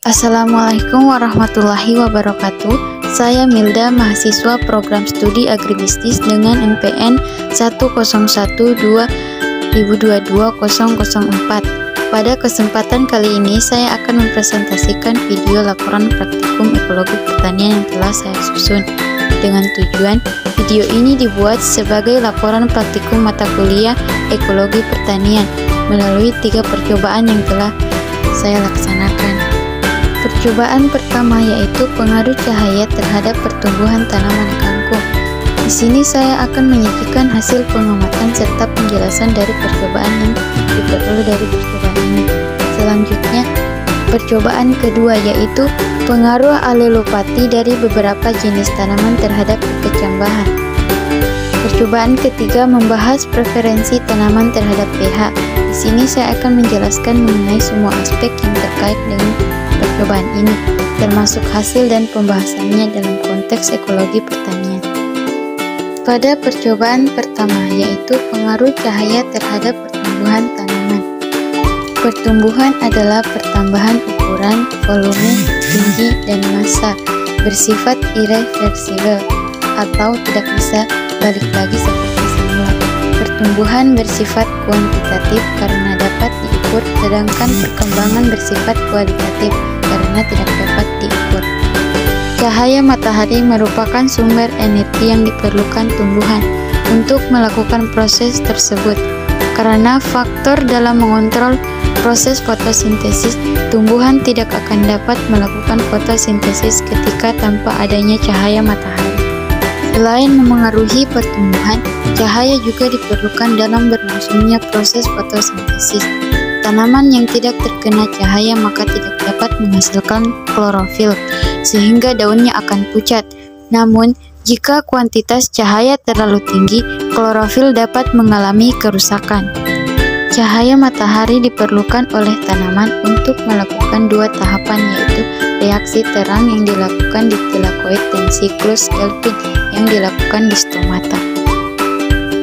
Assalamualaikum warahmatullahi wabarakatuh. Saya Milda, mahasiswa program studi agribisnis dengan NPN 10120220004. Pada kesempatan kali ini saya akan mempresentasikan video laporan praktikum ekologi pertanian yang telah saya susun. Dengan tujuan, video ini dibuat sebagai laporan praktikum mata kuliah ekologi pertanian melalui 3 percobaan yang telah saya laksanakan. Percobaan pertama yaitu pengaruh cahaya terhadap pertumbuhan tanaman kangkung. Di sini saya akan menyajikan hasil pengamatan serta penjelasan dari percobaan yang diperoleh dari percobaan ini. Selanjutnya, percobaan kedua yaitu pengaruh alelopati dari beberapa jenis tanaman terhadap kecambahan. Percobaan ketiga membahas preferensi tanaman terhadap pH. Di sini saya akan menjelaskan mengenai semua aspek yang terkait dengan percobaan ini, termasuk hasil dan pembahasannya dalam konteks ekologi pertanian. Pada percobaan pertama, yaitu pengaruh cahaya terhadap pertumbuhan tanaman. Pertumbuhan adalah pertambahan ukuran, volume, tinggi, dan massa, bersifat irreversibel atau tidak bisa balik lagi seperti semula. Pertumbuhan bersifat kuantitatif karena dapat diukur, sedangkan perkembangan bersifat kualitatif karena tidak dapat diukur. Cahaya matahari merupakan sumber energi yang diperlukan tumbuhan untuk melakukan proses tersebut. Karena faktor dalam mengontrol proses fotosintesis, tumbuhan tidak akan dapat melakukan fotosintesis ketika tanpa adanya cahaya matahari. Selain memengaruhi pertumbuhan, cahaya juga diperlukan dalam berlangsungnya proses fotosintesis. Tanaman yang tidak terkena cahaya maka tidak dapat menghasilkan klorofil, sehingga daunnya akan pucat. Namun, jika kuantitas cahaya terlalu tinggi, klorofil dapat mengalami kerusakan. Cahaya matahari diperlukan oleh tanaman untuk melakukan 2 tahapan, yaitu reaksi terang yang dilakukan di tilakoid dan siklus Kelvin yang dilakukan di stomata.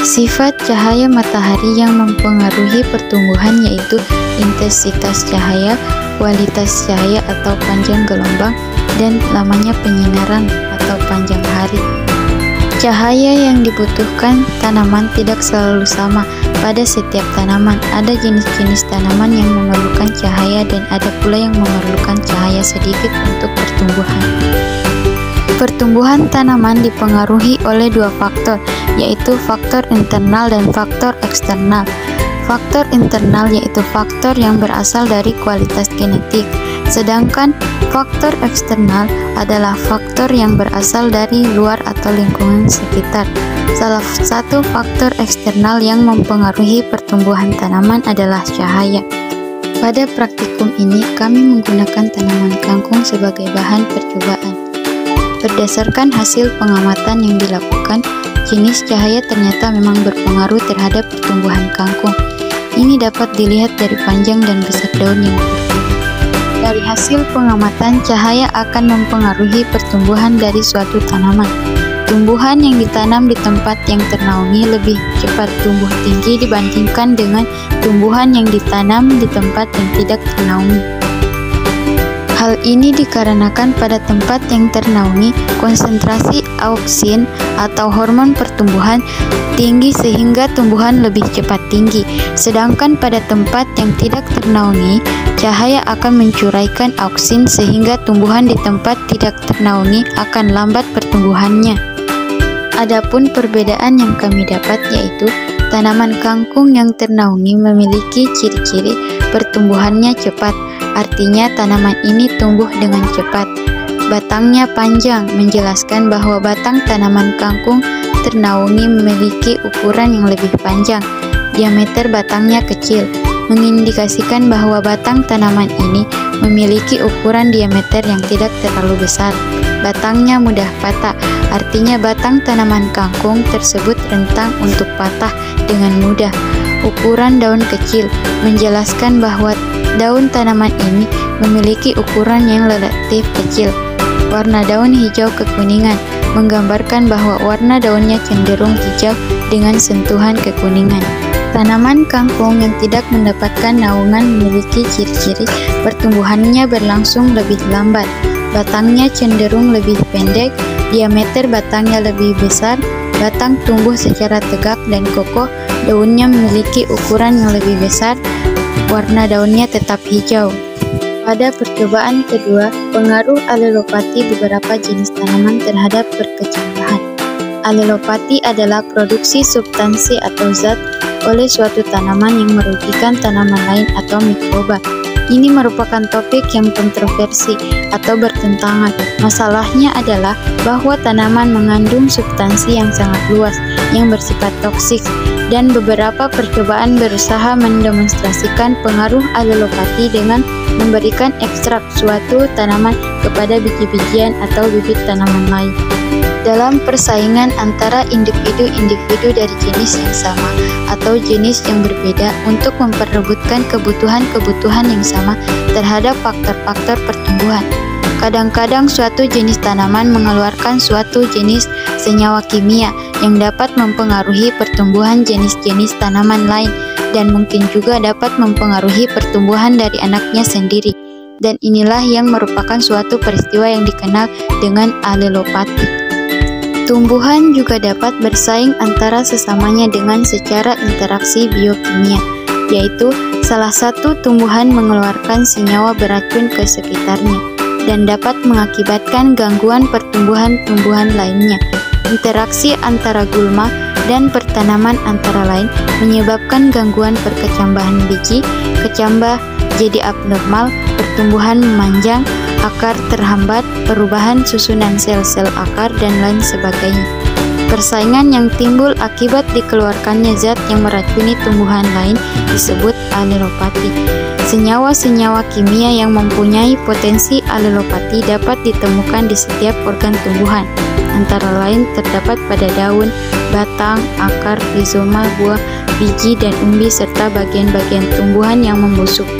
Sifat cahaya matahari yang mempengaruhi pertumbuhan yaitu intensitas cahaya, kualitas cahaya atau panjang gelombang, dan lamanya penyinaran atau panjang hari. Cahaya yang dibutuhkan tanaman tidak selalu sama pada setiap tanaman. Ada jenis-jenis tanaman yang memerlukan cahaya dan ada pula yang memerlukan cahaya sedikit untuk pertumbuhan. Pertumbuhan tanaman dipengaruhi oleh 2 faktor, yaitu faktor internal dan faktor eksternal. Faktor internal yaitu faktor yang berasal dari kualitas genetik, sedangkan faktor eksternal adalah faktor yang berasal dari luar atau lingkungan sekitar. Salah satu faktor eksternal yang mempengaruhi pertumbuhan tanaman adalah cahaya. Pada praktikum ini, kami menggunakan tanaman kangkung sebagai bahan percobaan. Berdasarkan hasil pengamatan yang dilakukan, jenis cahaya ternyata memang berpengaruh terhadap pertumbuhan kangkung. Ini dapat dilihat dari panjang dan besar daun yang berbeda. Dari hasil pengamatan, cahaya akan mempengaruhi pertumbuhan dari suatu tanaman. Tumbuhan yang ditanam di tempat yang ternaungi lebih cepat tumbuh tinggi dibandingkan dengan tumbuhan yang ditanam di tempat yang tidak ternaungi. Hal ini dikarenakan pada tempat yang ternaungi, konsentrasi auksin atau hormon pertumbuhan tinggi sehingga tumbuhan lebih cepat tinggi. Sedangkan pada tempat yang tidak ternaungi, cahaya akan mencuraikan auksin sehingga tumbuhan di tempat tidak ternaungi akan lambat pertumbuhannya. Adapun perbedaan yang kami dapat yaitu tanaman kangkung yang ternaungi memiliki ciri-ciri pertumbuhannya cepat. Artinya tanaman ini tumbuh dengan cepat. Batangnya panjang, menjelaskan bahwa batang tanaman kangkung ternaungi memiliki ukuran yang lebih panjang. Diameter batangnya kecil, mengindikasikan bahwa batang tanaman ini memiliki ukuran diameter yang tidak terlalu besar. Batangnya mudah patah, artinya batang tanaman kangkung tersebut rentan untuk patah dengan mudah. Ukuran daun kecil, menjelaskan bahwa daun tanaman ini memiliki ukuran yang relatif kecil. Warna daun hijau kekuningan, menggambarkan bahwa warna daunnya cenderung hijau dengan sentuhan kekuningan. Tanaman kangkung yang tidak mendapatkan naungan memiliki ciri-ciri pertumbuhannya berlangsung lebih lambat, batangnya cenderung lebih pendek, diameter batangnya lebih besar, batang tumbuh secara tegak dan kokoh, daunnya memiliki ukuran yang lebih besar, warna daunnya tetap hijau. Pada percobaan kedua, pengaruh alelopati beberapa jenis tanaman terhadap perkecambahan. Alelopati adalah produksi substansi atau zat oleh suatu tanaman yang merugikan tanaman lain atau mikroba. Ini merupakan topik yang kontroversi atau bertentangan. Masalahnya adalah bahwa tanaman mengandung substansi yang sangat luas yang bersifat toksik, dan beberapa percobaan berusaha mendemonstrasikan pengaruh alelopati dengan memberikan ekstrak suatu tanaman kepada biji-bijian atau bibit tanaman lain. Dalam persaingan antara individu-individu dari jenis yang sama atau jenis yang berbeda untuk memperebutkan kebutuhan-kebutuhan yang sama terhadap faktor-faktor pertumbuhan. Kadang-kadang suatu jenis tanaman mengeluarkan suatu jenis senyawa kimia yang dapat mempengaruhi pertumbuhan jenis-jenis tanaman lain dan mungkin juga dapat mempengaruhi pertumbuhan dari anaknya sendiri. Dan inilah yang merupakan suatu peristiwa yang dikenal dengan alelopati. Tumbuhan juga dapat bersaing antara sesamanya dengan secara interaksi biokimia, yaitu salah satu tumbuhan mengeluarkan senyawa beracun ke sekitarnya dan dapat mengakibatkan gangguan pertumbuhan-tumbuhan lainnya. Interaksi antara gulma dan pertanaman antara lain menyebabkan gangguan perkecambahan biji, kecambah jadi abnormal, pertumbuhan memanjang, akar terhambat, perubahan susunan sel-sel akar, dan lain sebagainya. Persaingan yang timbul akibat dikeluarkannya zat yang meracuni tumbuhan lain disebut alelopati. Senyawa-senyawa kimia yang mempunyai potensi alelopati dapat ditemukan di setiap organ tumbuhan. Antara lain terdapat pada daun, batang, akar, rizoma, buah, biji, dan umbi, serta bagian-bagian tumbuhan yang membusuk.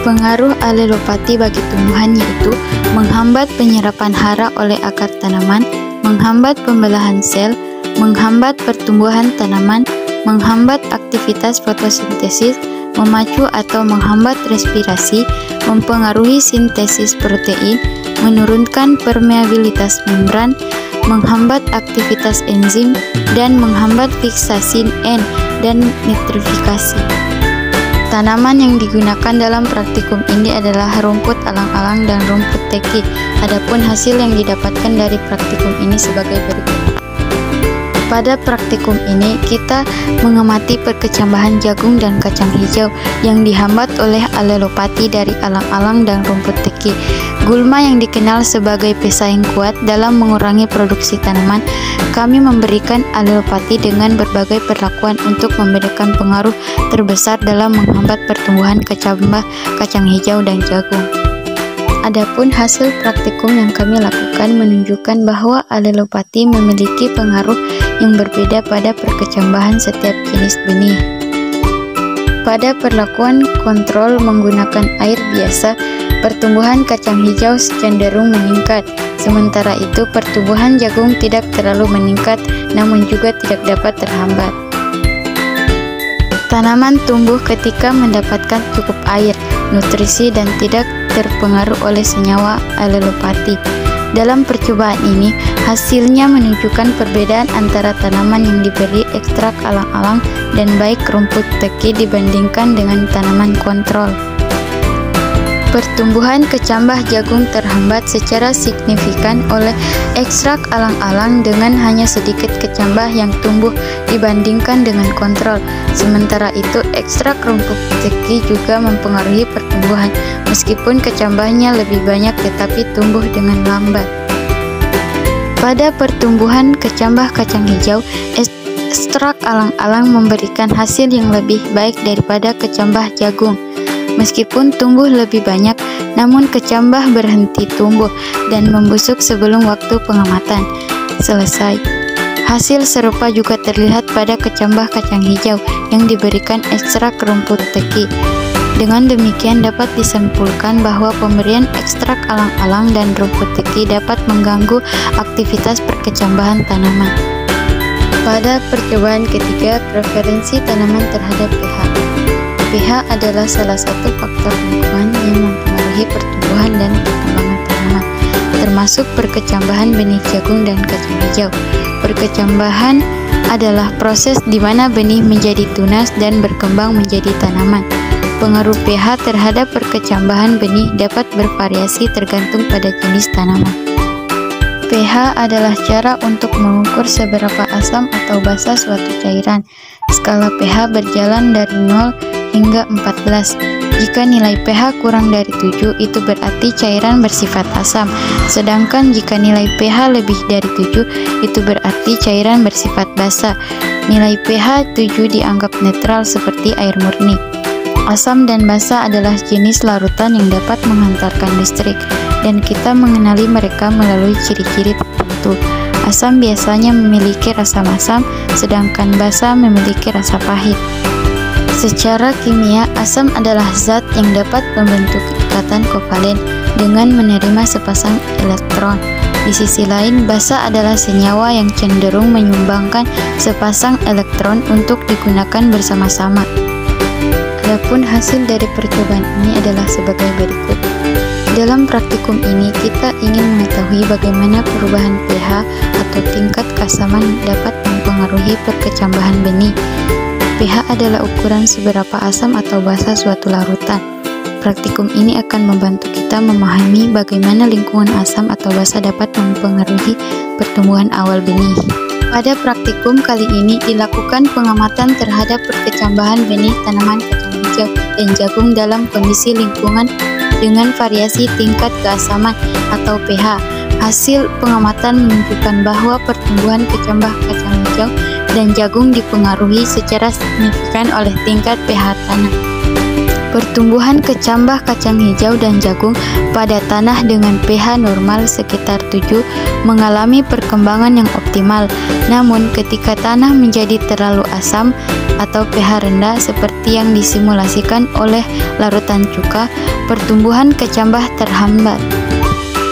Pengaruh alelopati bagi tumbuhan yaitu menghambat penyerapan hara oleh akar tanaman, menghambat pembelahan sel, menghambat pertumbuhan tanaman, menghambat aktivitas fotosintesis, memacu atau menghambat respirasi, mempengaruhi sintesis protein, menurunkan permeabilitas membran, menghambat aktivitas enzim, dan menghambat fiksasi N dan nitrifikasi. Tanaman yang digunakan dalam praktikum ini adalah rumput alang-alang dan rumput teki. Adapun hasil yang didapatkan dari praktikum ini sebagai berikut. Pada praktikum ini, kita mengamati perkecambahan jagung dan kacang hijau yang dihambat oleh alelopati dari alang-alang dan rumput teki. Gulma yang dikenal sebagai pesaing kuat dalam mengurangi produksi tanaman, kami memberikan alelopati dengan berbagai perlakuan untuk membedakan pengaruh terbesar dalam menghambat pertumbuhan kecambah, kacang hijau, dan jagung. Adapun hasil praktikum yang kami lakukan menunjukkan bahwa alelopati memiliki pengaruh yang berbeda pada perkecambahan setiap jenis benih. Pada perlakuan kontrol menggunakan air biasa, pertumbuhan kacang hijau cenderung meningkat, sementara itu pertumbuhan jagung tidak terlalu meningkat namun juga tidak dapat terhambat. Tanaman tumbuh ketika mendapatkan cukup air, nutrisi, dan tidak terpengaruh oleh senyawa alelopati. Dalam percobaan ini, hasilnya menunjukkan perbedaan antara tanaman yang diberi ekstrak alang-alang dan baik rumput teki dibandingkan dengan tanaman kontrol. Pertumbuhan kecambah jagung terhambat secara signifikan oleh ekstrak alang-alang dengan hanya sedikit kecambah yang tumbuh dibandingkan dengan kontrol. Sementara itu, ekstrak rumput teki juga mempengaruhi pertumbuhan, meskipun kecambahnya lebih banyak tetapi tumbuh dengan lambat. Pada pertumbuhan kecambah kacang hijau, ekstrak alang-alang memberikan hasil yang lebih baik daripada kecambah jagung. Meskipun tumbuh lebih banyak, namun kecambah berhenti tumbuh dan membusuk sebelum waktu pengamatan selesai. Hasil serupa juga terlihat pada kecambah kacang hijau yang diberikan ekstrak rumput teki. Dengan demikian dapat disimpulkan bahwa pemberian ekstrak alang-alang dan rumput teki dapat mengganggu aktivitas perkecambahan tanaman. Pada percobaan ketiga, preferensi tanaman terhadap pH. pH adalah salah satu faktor lingkungan yang mempengaruhi pertumbuhan dan perkembangan tanaman, termasuk perkecambahan benih jagung dan kacang hijau. Perkecambahan adalah proses di mana benih menjadi tunas dan berkembang menjadi tanaman. Pengaruh pH terhadap perkecambahan benih dapat bervariasi tergantung pada jenis tanaman. pH adalah cara untuk mengukur seberapa asam atau basa suatu cairan. Skala pH berjalan dari 0 hingga 14. Jika nilai pH kurang dari 7, itu berarti cairan bersifat asam. Sedangkan jika nilai pH lebih dari 7, itu berarti cairan bersifat basa. Nilai pH 7 dianggap netral seperti air murni. Asam dan basa adalah jenis larutan yang dapat menghantarkan listrik, dan kita mengenali mereka melalui ciri-ciri tertentu. Asam biasanya memiliki rasa masam, sedangkan basa memiliki rasa pahit. Secara kimia, asam adalah zat yang dapat membentuk ikatan kovalen dengan menerima sepasang elektron. Di sisi lain, basa adalah senyawa yang cenderung menyumbangkan sepasang elektron untuk digunakan bersama-sama. Adapun hasil dari percobaan ini adalah sebagai berikut. Dalam praktikum ini, kita ingin mengetahui bagaimana perubahan pH atau tingkat keasaman dapat mempengaruhi perkecambahan benih. pH adalah ukuran seberapa asam atau basa suatu larutan. Praktikum ini akan membantu kita memahami bagaimana lingkungan asam atau basa dapat mempengaruhi pertumbuhan awal benih. Pada praktikum kali ini dilakukan pengamatan terhadap perkecambahan benih tanaman kacang hijau dan jagung dalam kondisi lingkungan dengan variasi tingkat keasaman atau pH. Hasil pengamatan menunjukkan bahwa pertumbuhan kecambah kacang hijau dan jagung dipengaruhi secara signifikan oleh tingkat pH tanah. Pertumbuhan kecambah kacang hijau dan jagung pada tanah dengan pH normal sekitar 7 mengalami perkembangan yang optimal. Namun, ketika tanah menjadi terlalu asam atau pH rendah seperti yang disimulasikan oleh larutan cuka, pertumbuhan kecambah terhambat.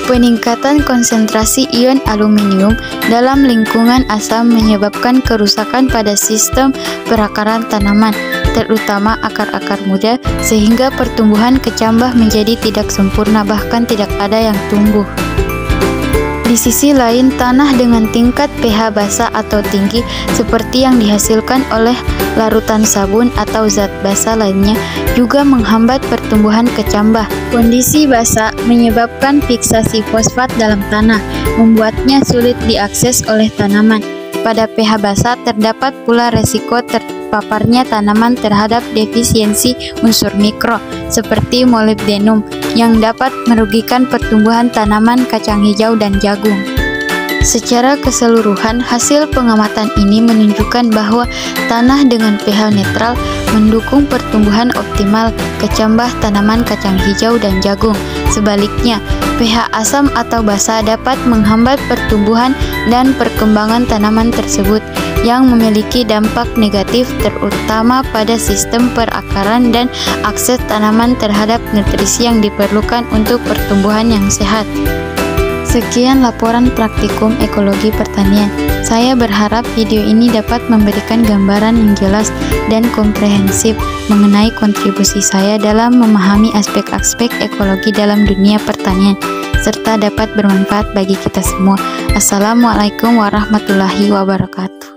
Peningkatan konsentrasi ion aluminium dalam lingkungan asam menyebabkan kerusakan pada sistem perakaran tanaman, terutama akar-akar muda, sehingga pertumbuhan kecambah menjadi tidak sempurna, bahkan tidak ada yang tumbuh. Di sisi lain, tanah dengan tingkat pH basa atau tinggi seperti yang dihasilkan oleh larutan sabun atau zat basa lainnya juga menghambat pertumbuhan kecambah. Kondisi basa menyebabkan fiksasi fosfat dalam tanah, membuatnya sulit diakses oleh tanaman. Pada pH basa terdapat pula resiko terpaparnya tanaman terhadap defisiensi unsur mikro seperti molybdenum yang dapat merugikan pertumbuhan tanaman kacang hijau dan jagung. Secara keseluruhan, hasil pengamatan ini menunjukkan bahwa tanah dengan pH netral mendukung pertumbuhan optimal kecambah tanaman kacang hijau dan jagung. Sebaliknya, pH asam atau basa dapat menghambat pertumbuhan dan perkembangan tanaman tersebut, yang memiliki dampak negatif terutama pada sistem perakaran dan akses tanaman terhadap nutrisi yang diperlukan untuk pertumbuhan yang sehat. Sekian laporan praktikum ekologi pertanian. Saya berharap video ini dapat memberikan gambaran yang jelas dan komprehensif mengenai kontribusi saya dalam memahami aspek-aspek ekologi dalam dunia pertanian, serta dapat bermanfaat bagi kita semua. Assalamualaikum warahmatullahi wabarakatuh.